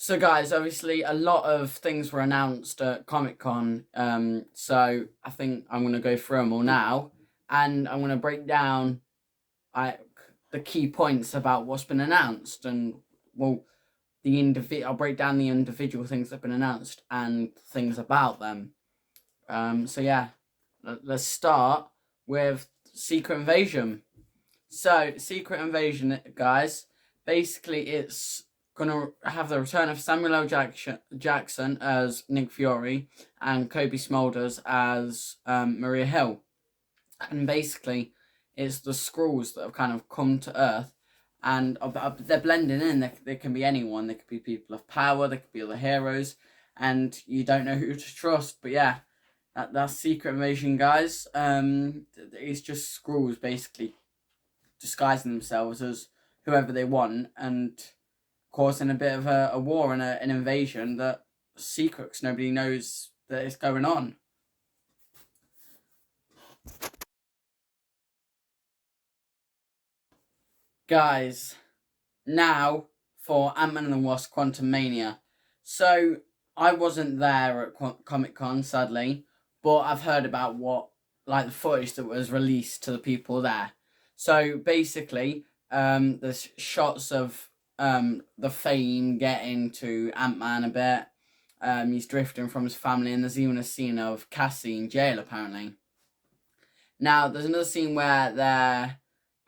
So guys, obviously a lot of things were announced at Comic-Con, so I think I'm going to go through them all now, and I'm going to break down the key points about what's been announced, and well, I'll break down the individual things that have been announced and things about them. So yeah, let's start with Secret Invasion. So Secret Invasion, guys, basically it's gonna have the return of Samuel L. Jackson as Nick Fury and Kobe Smulders as Maria Hill, and basically it's the Skrulls that have kind of come to Earth, and they're blending in. They can be anyone. They could be people of power. They could be other heroes, and you don't know who to trust. But yeah, that's Secret Invasion, guys. It's just Skrulls basically disguising themselves as whoever they want and causing a bit of a war and an invasion that secret, because nobody knows that it's going on. Guys, now for Ant-Man and the Wasp Quantumania. So I wasn't there at Comic-Con, sadly, but I've heard about the footage that was released to the people there. So basically, there's shots of the Fame getting to Ant-Man a bit. He's drifting from his family, and there's even a scene of Cassie in jail, apparently. Now, there's another scene where they're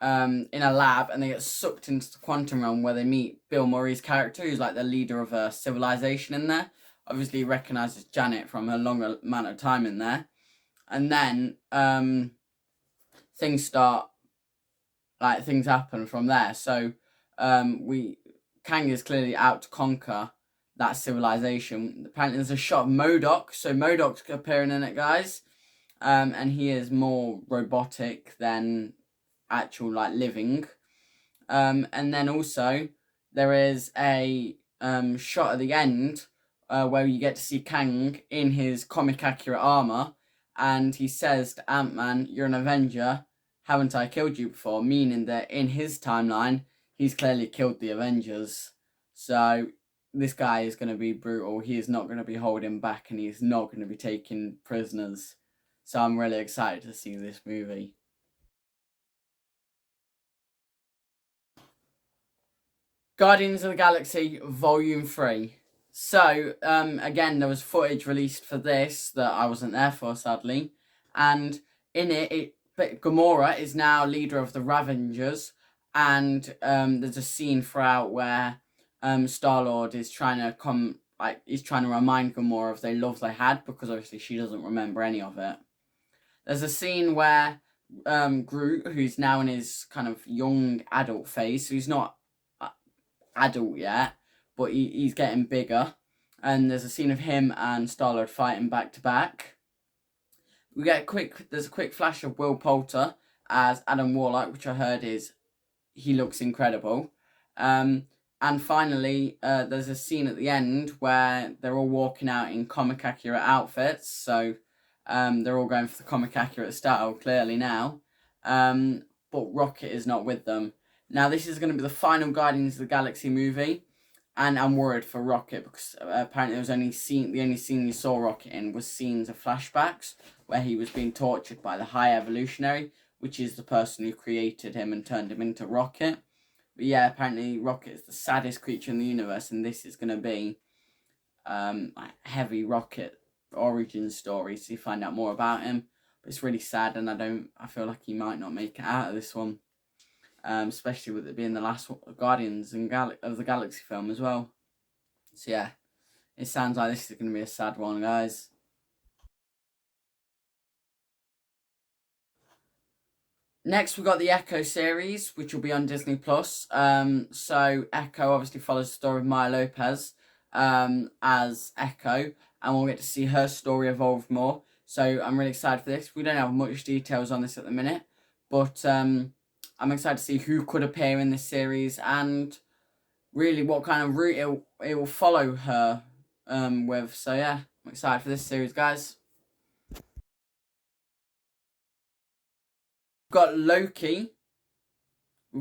in a lab and they get sucked into the quantum realm, where they meet Bill Murray's character, who's like the leader of a civilization in there. Obviously, he recognises Janet from her long amount of time in there. And then things happen from there. So Kang is clearly out to conquer that civilization. Apparently there's a shot of MODOK, so MODOK's appearing in it, guys, and he is more robotic than actual living. And then also there is a shot at the end where you get to see Kang in his comic accurate armor, and he says to Ant-Man, "You're an Avenger. Haven't I killed you before?" Meaning that in his timeline, he's clearly killed the Avengers. So this guy is going to be brutal. He is not going to be holding back, and he's not going to be taking prisoners. So I'm really excited to see this movie. Guardians of the Galaxy Volume 3. So, again, there was footage released for this that I wasn't there for, sadly. And in but Gamora is now leader of the Ravengers, and there's a scene throughout where Star-Lord is trying to he's trying to remind Gamora of the love they had, because obviously she doesn't remember any of it. There's a scene where Groot, who's now in his kind of young adult phase, so he's not adult yet, but he's getting bigger, and there's a scene of him and Star-Lord fighting back to back. There's a quick flash of Will Poulter as Adam Warlock, which I heard he looks incredible. And finally, there's a scene at the end where they're all walking out in comic accurate outfits, so they're all going for the comic accurate style clearly now, but Rocket is not with them. Now, this is going to be the final Guardians of the Galaxy movie, and I'm worried for Rocket, because apparently the only scene you saw Rocket in was scenes of flashbacks where he was being tortured by the High Evolutionary, which is the person who created him and turned him into Rocket. But yeah, apparently Rocket is the saddest creature in the universe, and this is going to be a heavy Rocket origin story, so you find out more about him. But it's really sad, and I feel like he might not make it out of this one. Especially with it being the last Guardians of the Galaxy film as well. So yeah, it sounds like this is going to be a sad one, guys. Next, we've got the Echo series, which will be on Disney+. So Echo obviously follows the story of Maya Lopez as Echo, and we'll get to see her story evolve more. So I'm really excited for this. We don't have much details on this at the minute, but I'm excited to see who could appear in this series, and really what kind of route it will follow her with. So yeah, I'm excited for this series, guys. We've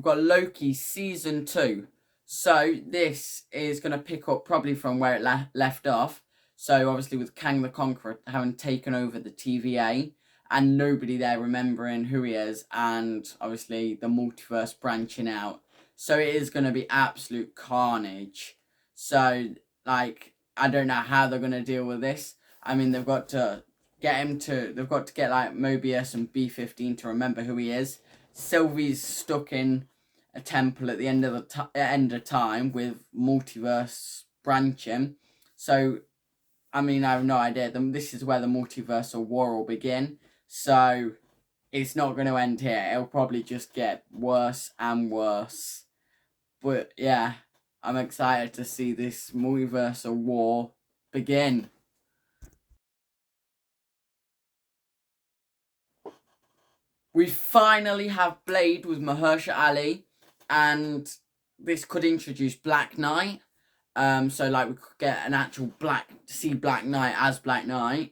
got Loki season 2. So this is going to pick up probably from where it left off. So obviously with Kang the Conqueror having taken over the TVA and nobody there remembering who he is, and obviously the multiverse branching out. So it is going to be absolute carnage. So like I don't know how they're going to deal with this. I mean they've got to they've got to get like Mobius and B-15 to remember who he is. Sylvie's stuck in a temple at the end of end of time with multiverse branching. So I mean I have no idea. This is where the multiversal war will begin. So it's not going to end here. It'll probably just get worse and worse. But yeah, I'm excited to see this multiversal war begin. We finally have Blade with Mahershala Ali, and this could introduce Black Knight. So like we could get an actual Black Knight as Black Knight.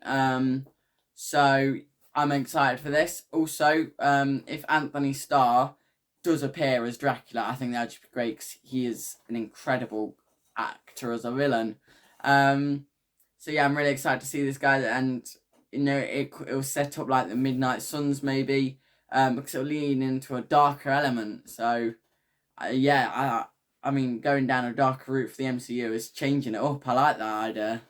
So I'm excited for this. Also, if Anthony Starr does appear as Dracula, I think that'd just be great because he is an incredible actor as a villain. So yeah, I'm really excited to see this guy, and it'll set up like the Midnight Suns maybe. Because it'll lean into a darker element. So, yeah, I mean, going down a darker route for the MCU is changing it up. I like that idea.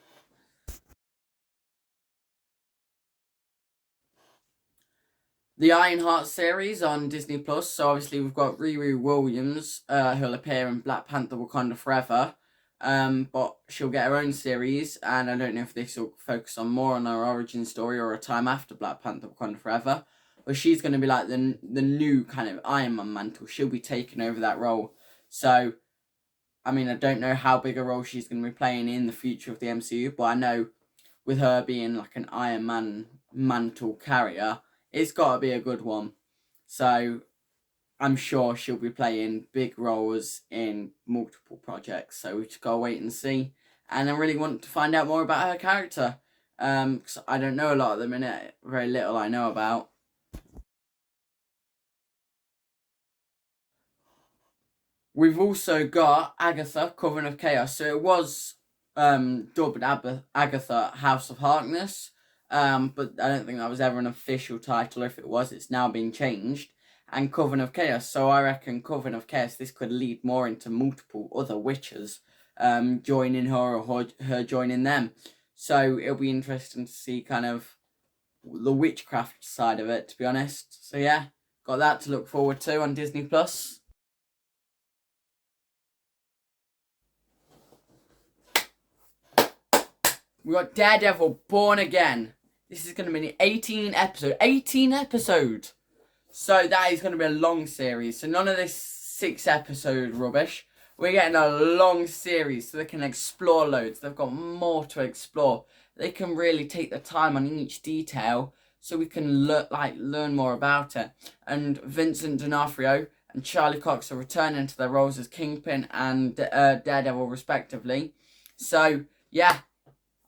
The Ironheart series on Disney Plus. So obviously we've got Riri Williams, who'll appear in Black Panther: Wakanda Forever. But she'll get her own series, and I don't know if this will focus on more on her origin story or a time after Black Panther: Wakanda Forever. But she's going to be like the new kind of Iron Man mantle. She'll be taking over that role. So, I mean, I don't know how big a role she's going to be playing in the future of the MCU, but I know with her being like an Iron Man mantle carrier, it's got to be a good one. So, I'm sure she'll be playing big roles in multiple projects. So, we just got to wait and see. And I really want to find out more about her character. Because I don't know a lot at the minute. Very little I know about. We've also got Agatha, Coven of Chaos. So it was dubbed Agatha, House of Harkness. But I don't think that was ever an official title. If it was, it's now been changed. And Coven of Chaos. So I reckon Coven of Chaos, this could lead more into multiple other witches joining her or her joining them. So it'll be interesting to see kind of the witchcraft side of it, to be honest. So yeah, got that to look forward to on Disney Plus. We got Daredevil Born Again. This is going to be an 18 episode. 18 episode! So that is going to be a long series. So none of this 6-episode rubbish. We're getting a long series so they can explore loads. They've got more to explore. They can really take the time on each detail so we can learn more about it. And Vincent D'Onofrio and Charlie Cox are returning to their roles as Kingpin and Daredevil respectively. So, yeah.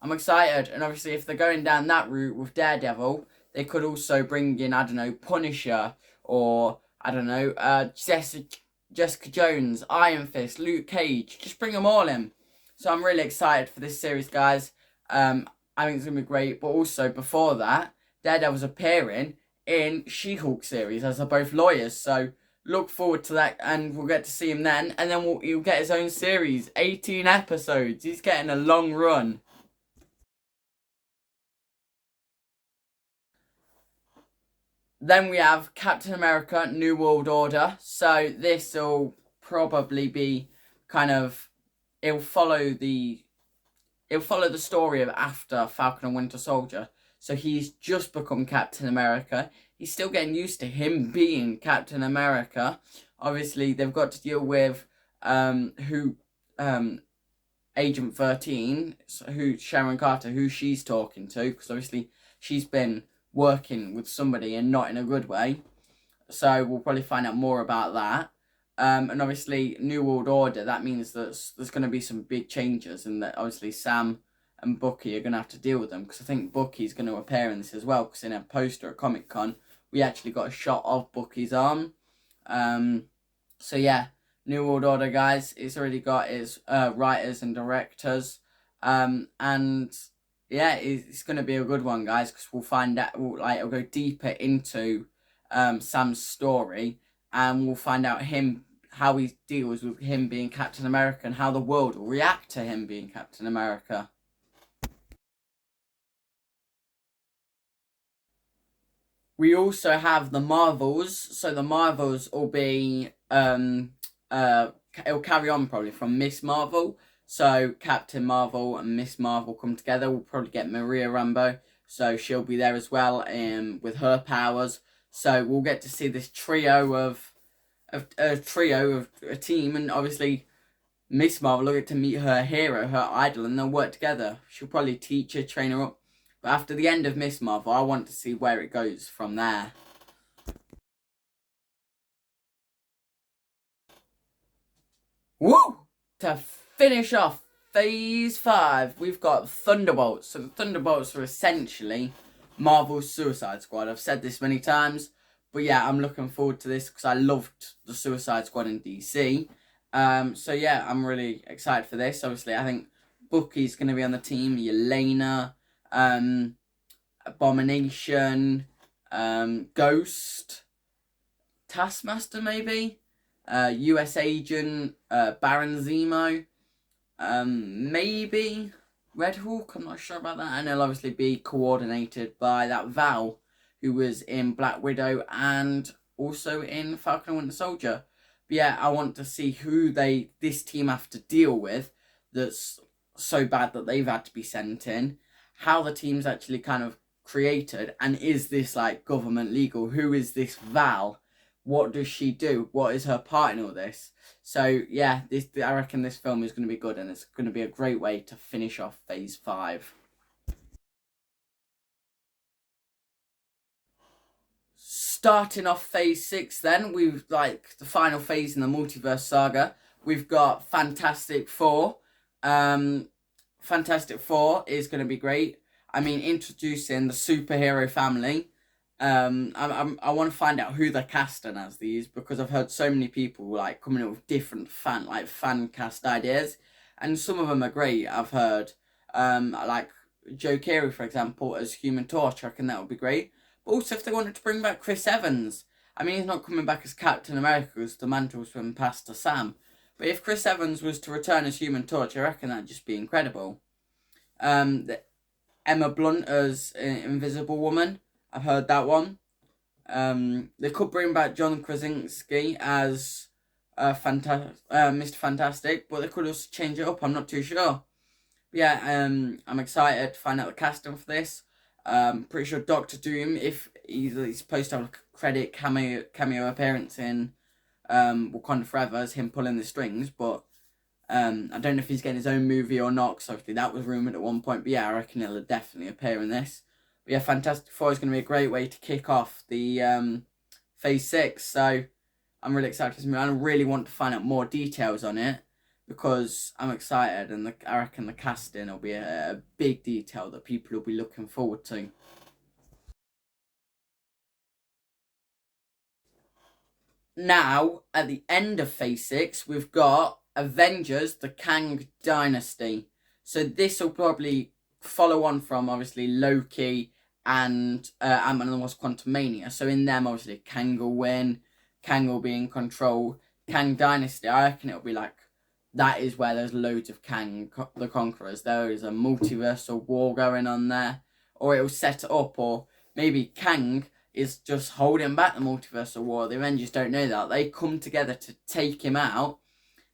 I'm excited, and obviously if they're going down that route with Daredevil, they could also bring in, I don't know, Punisher, or, I don't know, Jessica Jones, Iron Fist, Luke Cage, just bring them all in. So I'm really excited for this series, guys. I think it's going to be great, but also before that, Daredevil's appearing in She-Hulk series, as they're both lawyers, so look forward to that, and we'll get to see him then, and then he'll get his own series, 18 episodes, he's getting a long run. Then we have Captain America: New World Order. So this will probably be kind of it'll follow the story of after Falcon and Winter Soldier. So he's just become Captain America. He's still getting used to him being Captain America. Obviously, they've got to deal with Agent 13, who Sharon Carter, who she's talking to, because obviously she's been working with somebody and not in a good way. So we'll probably find out more about that. And obviously, New World Order, that means that there's going to be some big changes, and that obviously Sam and Bucky are going to have to deal with them, because I think Bucky's going to appear in this as well, because in a poster at Comic-Con, we actually got a shot of Bucky's arm. So yeah, New World Order, guys. It's already got its writers and directors. And yeah, it's going to be a good one, guys, because we'll find out, it'll go deeper into Sam's story, and we'll find out how he deals with him being Captain America and how the world will react to him being Captain America. We also have the Marvels, so the Marvels will be it'll carry on probably from Miss Marvel. So Captain Marvel and Miss Marvel come together. We'll probably get Maria Rambeau, so she'll be there as well, with her powers. So we'll get to see this trio of a team, and obviously Miss Marvel will get to meet her hero, her idol, and they'll work together. She'll probably teach her, train her up. But after the end of Miss Marvel, I want to see where it goes from there. Woo! To finish off Phase 5, we've got Thunderbolts. So the Thunderbolts are essentially Marvel's Suicide Squad. I've said this many times, but yeah, I'm looking forward to this because I loved the Suicide Squad in DC. So yeah, I'm really excited for this. Obviously, I think Bucky's going to be on the team. Yelena, Abomination, Ghost, Taskmaster maybe, US Agent, Baron Zemo, maybe Red Hawk. I'm not sure about that, and it'll obviously be coordinated by that Val who was in Black Widow and also in Falcon and Winter Soldier. But yeah, I want to see who this team have to deal with that's so bad that they've had to be sent in. How the team's actually kind of created, and is this like government legal? Who is this Val? What does she do? What is her part in all this? So yeah, I reckon this film is going to be good, and it's going to be a great way to finish off Phase 5. Starting off Phase 6, then we've like the final phase in the multiverse saga. We've got Fantastic Four. Fantastic Four is going to be great. I mean, introducing the superhero family. I want to find out who they're casting as these, because I've heard so many people like coming up with different fan cast ideas, and some of them are great. I've heard like Joe Keery, for example, as Human Torch. I reckon that would be great. But also, if they wanted to bring back Chris Evans, I mean, he's not coming back as Captain America because the mantle's been passed to Sam. But if Chris Evans was to return as Human Torch, I reckon that'd just be incredible. Emma Blunt as Invisible Woman. I've heard that one. They could bring back John Krasinski as Mr. Fantastic, but they could also change it up. I'm not too sure. But yeah, I'm excited to find out the casting for this. Pretty sure Doctor Doom, if he's supposed to have a credit cameo appearance in Wakanda Forever, as him pulling the strings, but I don't know if he's getting his own movie or not, because obviously that was rumoured at one point. But yeah, I reckon he'll definitely appear in this. But yeah, Fantastic Four is going to be a great way to kick off the Phase 6. So I'm really excited for this movie. I really want to find out more details on it, because I'm excited, and I reckon the casting will be a big detail that people will be looking forward to. Now, at the end of Phase 6, we've got Avengers, the Kang Dynasty. So this will probably follow on from, obviously, Loki and Ant-Man and the Wasp: Quantumania. So in them, obviously, Kang will win, Kang will be in control. Kang Dynasty, I reckon it'll be like, that is where there's loads of Kang the Conquerors. There is a multiversal war going on there. Or it'll set it up, or maybe Kang is just holding back the multiversal war. The Avengers don't know that. They come together to take him out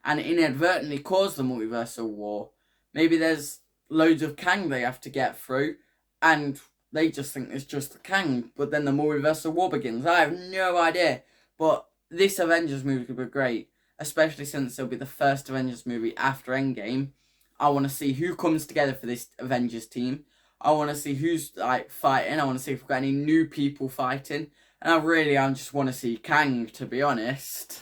and inadvertently cause the multiversal war. Maybe there's loads of Kang they have to get through, and they just think it's just the Kang, but then the multiversal war begins. I have no idea. But this Avengers movie could be great, especially since it'll be the first Avengers movie after Endgame. I want to see who comes together for this Avengers team. I want to see who's like fighting. I want to see if we've got any new people fighting. And I just want to see Kang, to be honest.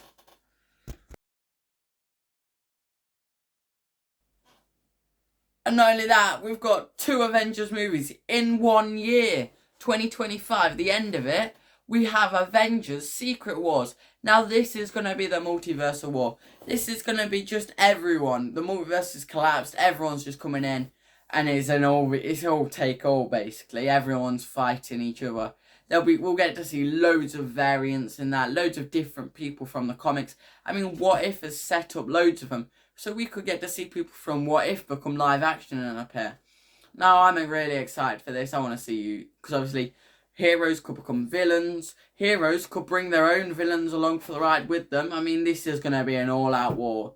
And not only that, we've got 2 Avengers movies in 1 year. 2025, the end of it. we have Avengers Secret Wars. Now this is going to be the multiversal war. This is going to be just everyone. The multiverse has collapsed. Everyone's just coming in. And it's all take all basically. Everyone's fighting each other. We'll get to see loads of variants in that, loads of different people from the comics. I mean, What If has set up loads of them, so we could get to see people from What If become live action and appear. Now I'm really excited for this. I want to see you, because obviously heroes could become villains. Heroes could bring their own villains along for the ride with them. I mean, this is going to be an all-out war.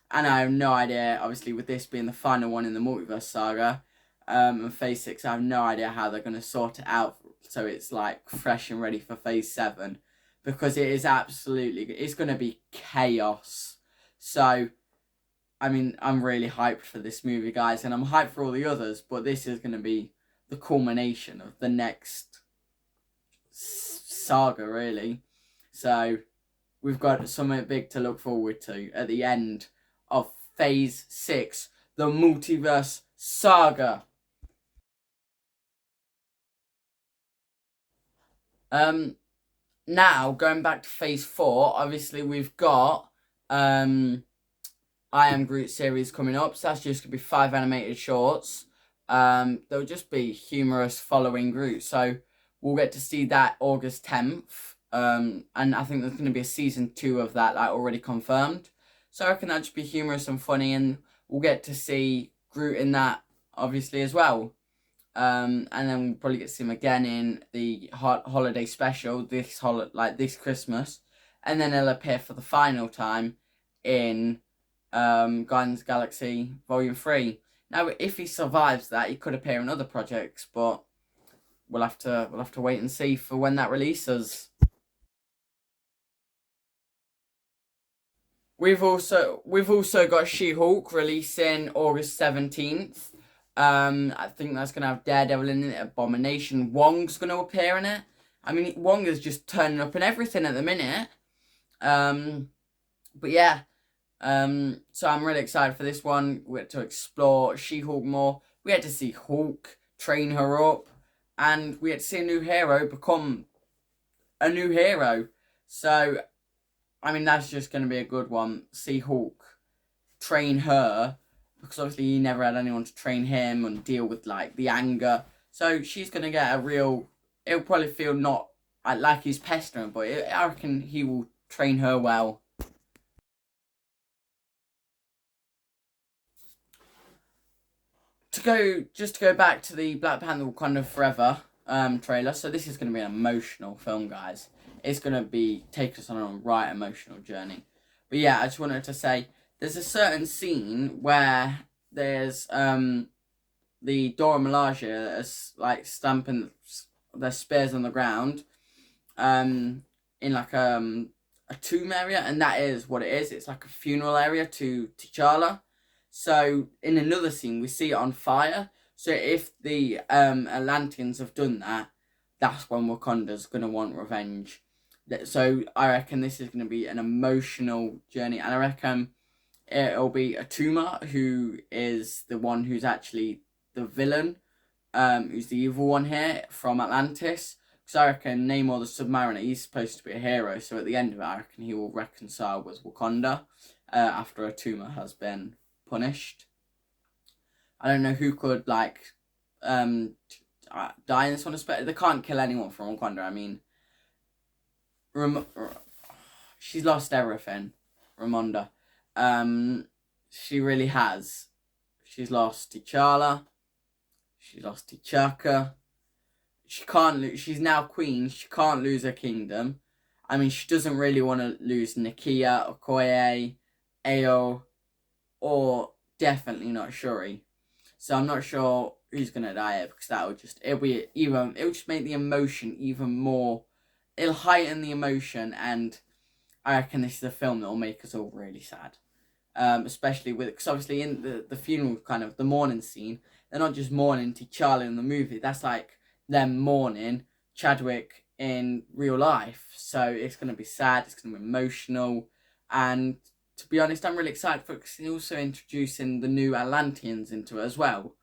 And I have no idea, obviously, with this being the final one in the multiverse saga, and Phase 6, I have no idea how they're going to sort it out so it's, like, fresh and ready for Phase 7. Because it is it's going to be chaos. So, I mean, I'm really hyped for this movie, guys, and I'm hyped for all the others, but this is going to be the culmination of the next saga, really. So, we've got something big to look forward to at the end of Phase 6, the Multiverse Saga. Now, going back to Phase 4, obviously we've got I Am Groot series coming up, so that's just going to be 5 animated shorts. They'll just be humorous following Groot, so we'll get to see that August 10th. And I think there's going to be a season 2 of that, like, already confirmed. So I reckon that'll just be humorous and funny, and we'll get to see Groot in that, obviously, as well. And then we'll probably get to see him again in the holiday special this Christmas. And then he'll appear for the final time in Guardians of the Galaxy Volume 3. Now, if he survives that, he could appear in other projects, but we'll have to wait and see for when that releases. We've also got She-Hulk releasing August 17th. I think that's gonna have Daredevil in it, Abomination. Wong's gonna appear in it. I mean, Wong is just turning up in everything at the minute. But yeah. So I'm really excited for this one. We get to explore She-Hulk more. We get to see Hulk train her up, and we get to see a new hero become a new hero. So, I mean, that's just going to be a good one. See Hulk train her, because obviously he never had anyone to train him and deal with, like, the anger. So she's going to get a real... It'll probably feel not like he's pestering, but I reckon he will train her well. To go back to the Black Panther Wakanda Forever trailer. So this is going to be an emotional film, guys. It's going to take us on a right emotional journey. But yeah, I just wanted to say, there's a certain scene where there's the Dora Milaje is like stamping their spears on the ground in like a tomb area, and that is what it is. It's like a funeral area to T'Challa. So in another scene, we see it on fire. So if the Atlanteans have done that, that's when Wakanda's going to want revenge. So I reckon this is going to be an emotional journey. And I reckon it'll be Atuma, who is the one who's actually the villain, who's the evil one here from Atlantis. So I reckon Namor the Submariner, he's supposed to be a hero. So at the end of it, I reckon he will reconcile with Wakanda after Atuma has been punished. I don't know who could die in this one, especially they can't kill anyone from Wakanda. I mean, she's lost everything, Ramonda. She really has. She's lost T'Challa. She's lost T'Chaka. She can't lose. She's now queen. She can't lose her kingdom. I mean, she doesn't really want to lose Nakia, Okoye, Ayo, or definitely not Shuri. So I'm not sure who's gonna die here, because it'll just make the emotion even more. It'll heighten the emotion, and I reckon this is a film that will make us all really sad. Especially because obviously in the funeral, kind of the mourning scene, they're not just mourning T'Challa in the movie. That's like them mourning Chadwick in real life. So it's gonna be sad. It's gonna be emotional, and to be honest, I'm really excited for it, because he's also introducing the new Atlanteans into it as well,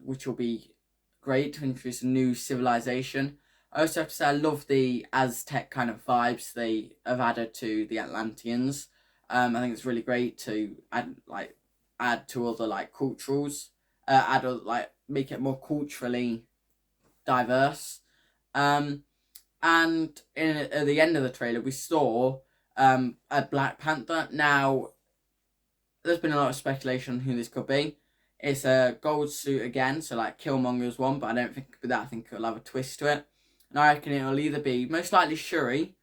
which will be great to introduce a new civilization. I also have to say I love the Aztec kind of vibes they have added to the Atlanteans. I think it's really great to add to other like culturals, add other, like make it more culturally diverse. Um, at the end of the trailer, we saw a Black Panther. Now, there's been a lot of speculation on who this could be. It's a gold suit again, so like Killmonger's one, but I don't think with that. I think it'll have a twist to it, and I reckon it'll either be most likely Shuri,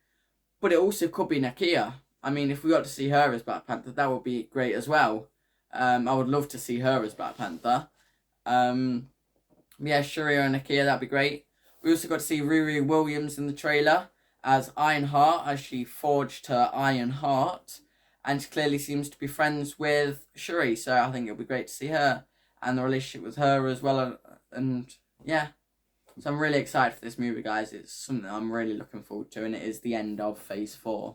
but it also could be Nakia. I mean, if we got to see her as Black Panther, that would be great as well. I would love to see her as Black Panther. Yeah, Shuri or Nakia, that'd be great. We also got to see Riri Williams in the trailer as Ironheart, as she forged her Iron Heart, and she clearly seems to be friends with Shuri, so I think it'll be great to see her and the relationship with her as well. And yeah, so I'm really excited for this movie, guys. It's something I'm really looking forward to, and it is the end of Phase 4.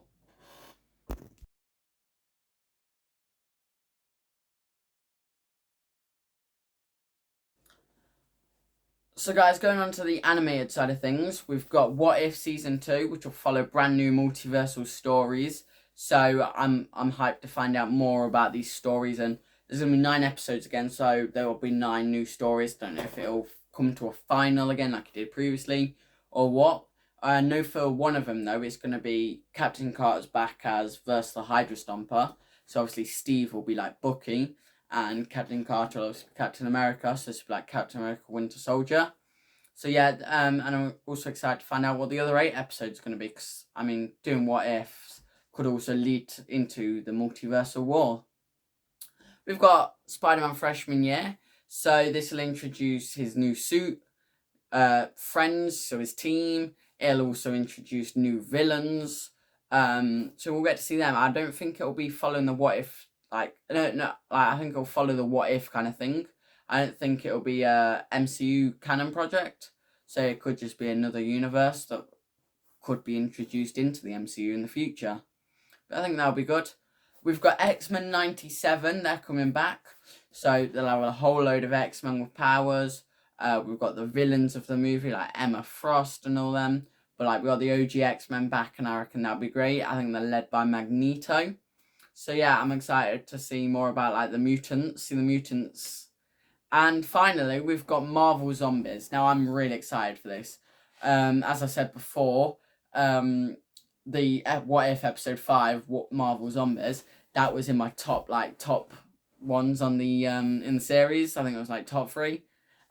So guys, going on to the animated side of things, we've got What If Season 2, which will follow brand new multiversal stories. So I'm hyped to find out more about these stories, and there's going to be 9 episodes again, so there will be 9 new stories. Don't know if it'll come to a final again like it did previously, or what. I know for one of them, though, it's going to be Captain Carter's back as versus the Hydra Stomper. So obviously Steve will be like Bucky, and Captain Carter will also be Captain America, so it's like Captain America Winter Soldier. So yeah, and I'm also excited to find out what the other 8 episodes are going to be, because, I mean, doing What Ifs could also lead into the multiversal war. We've got Spider-Man Freshman Year, so this will introduce his new suit, friends, so his team. It'll also introduce new villains, so we'll get to see them. I don't think it'll be following the What If, like, I think it'll follow the What If kind of thing. I don't think it'll be a MCU canon project, so it could just be another universe that could be introduced into the MCU in the future. But I think that'll be good. We've got X-Men 97, they're coming back, so they'll have a whole load of X-Men with powers. We've got the villains of the movie, like Emma Frost and all them, but like we got the OG X-Men back, and I reckon that'll be great. I think they're led by Magneto. So yeah, I'm excited to see more about like the mutants, And finally, we've got Marvel Zombies. Now, I'm really excited for this. As I said before, the What If episode 5, what Marvel Zombies, that was in my top ones on the in the series. I think it was like top 3.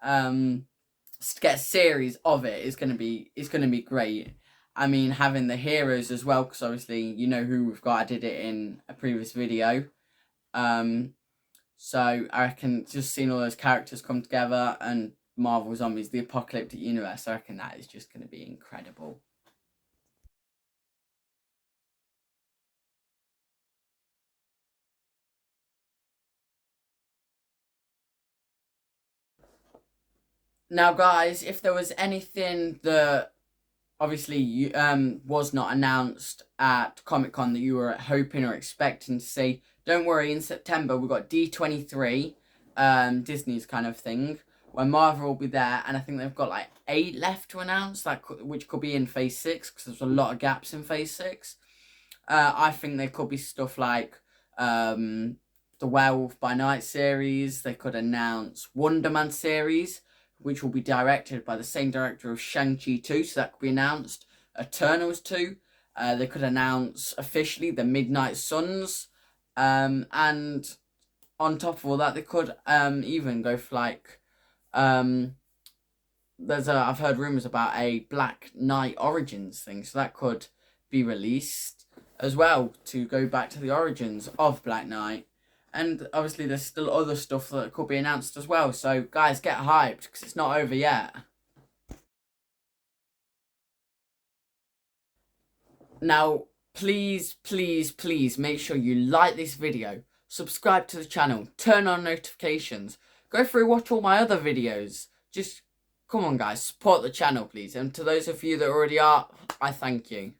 To get a series of it is gonna be great. I mean, having the heroes as well, because obviously you know who we've got. I did it in a previous video. So I reckon just seeing all those characters come together and Marvel Zombies, the apocalyptic universe, I reckon that is just going to be incredible. Now, guys, if there was anything that obviously was not announced at Comic-Con that you were hoping or expecting to see, don't worry, in September we've got D23, Disney's kind of thing, where Marvel will be there, and I think they've got like 8 left to announce, which could be in Phase 6, because there's a lot of gaps in Phase 6. I think there could be stuff like the Werewolf by Night series. They could announce Wonder Man series, which will be directed by the same director of Shang-Chi 2, so that could be announced. Eternals 2. They could announce officially the Midnight Suns. And on top of all that, they could even go for like I've heard rumours about a Black Knight Origins thing, so that could be released as well to go back to the origins of Black Knight. And obviously there's still other stuff that could be announced as well, so guys, get hyped, because it's not over yet. Now, please, please, please make sure you like this video, subscribe to the channel, turn on notifications, go through watch all my other videos. Just, come on guys, support the channel please, and to those of you that already are, I thank you.